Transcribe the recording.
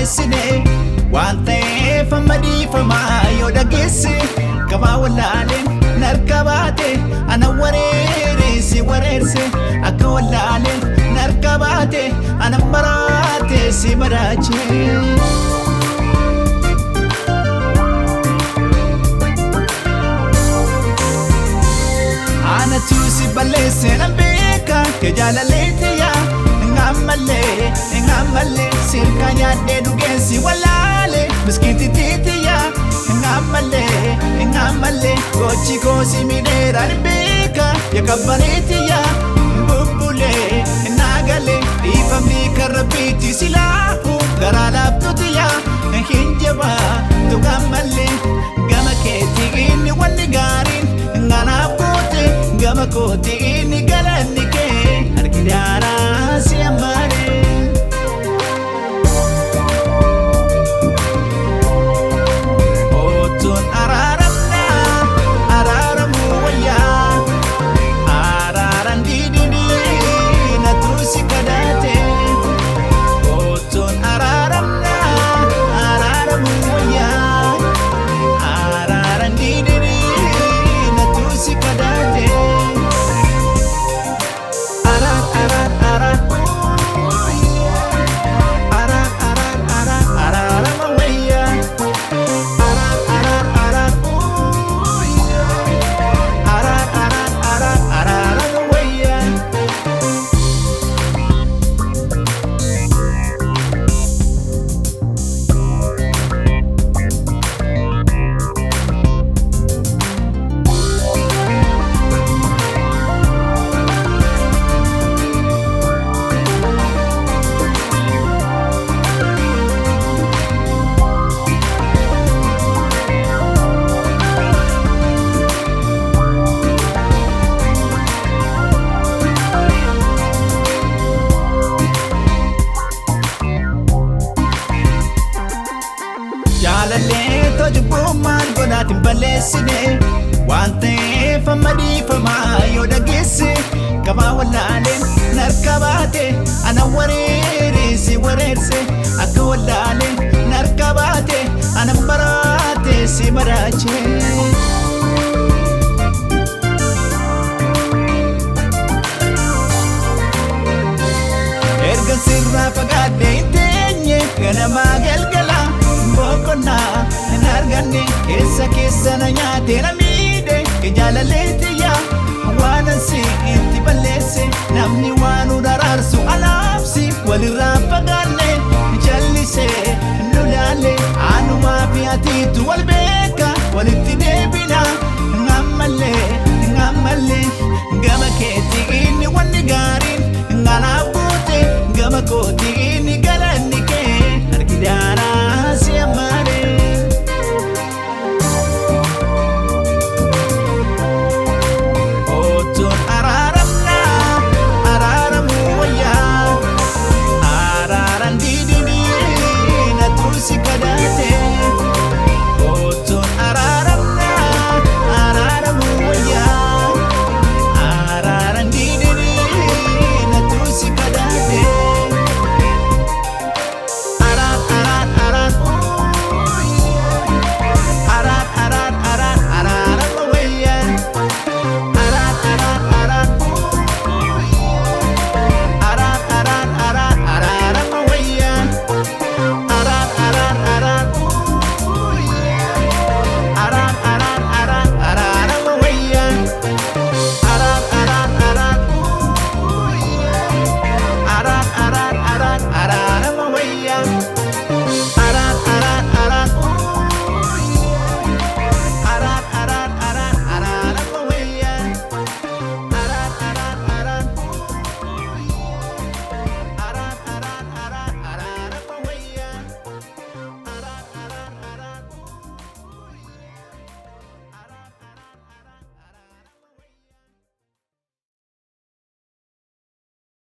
balleessine waan ta'eef amma dhiifamaa yoo dhageesse gabaa wallaaleen narka baate ana wareere si wareerse akka wallaaleen narka baate ana maraate si maraache. Ana tusi balleesse nan beeka ke jaalaleetiya ngammalle sirka nyaadde dhugeessi wallaale miskiititiitiya ngammalle gochi koosi miidheera ni beeka yakabbaneetiya bubbule naagale dhiifamni karrabbiitti silaafu garaa laabtutiya hin jabaa tu gammalle gama keetii inni wanni gaariin nganaaf goote gama kootii inni galanni kee harkidaara si ammaare. Otuun araaramna araaramuu wayyaa araaraan diidinii na tuusi kadhaate. Otuun araaramna araaramuu wayyaa araaraan diidinii na tuusi kadhaate. Jaalallee tojubummaan godhaatiin balleessine waan ta'eef amma dhiifamaa yoo dhageesse gabaa wallaaleen narka baate ana wareere si wareerse akka wallaaleen narka baate ana maraate si maraache. Erga sirraa fagaadde hin teenye ganamaa galgala boqonnaa hin arganne keessa na nyaate na miidhe ke jaalaleetiya waan ansi itti balleesse namni waan nu daraarsu alaabsi walirraa fagaanne jallise nu laale anumaa fi atiitu wal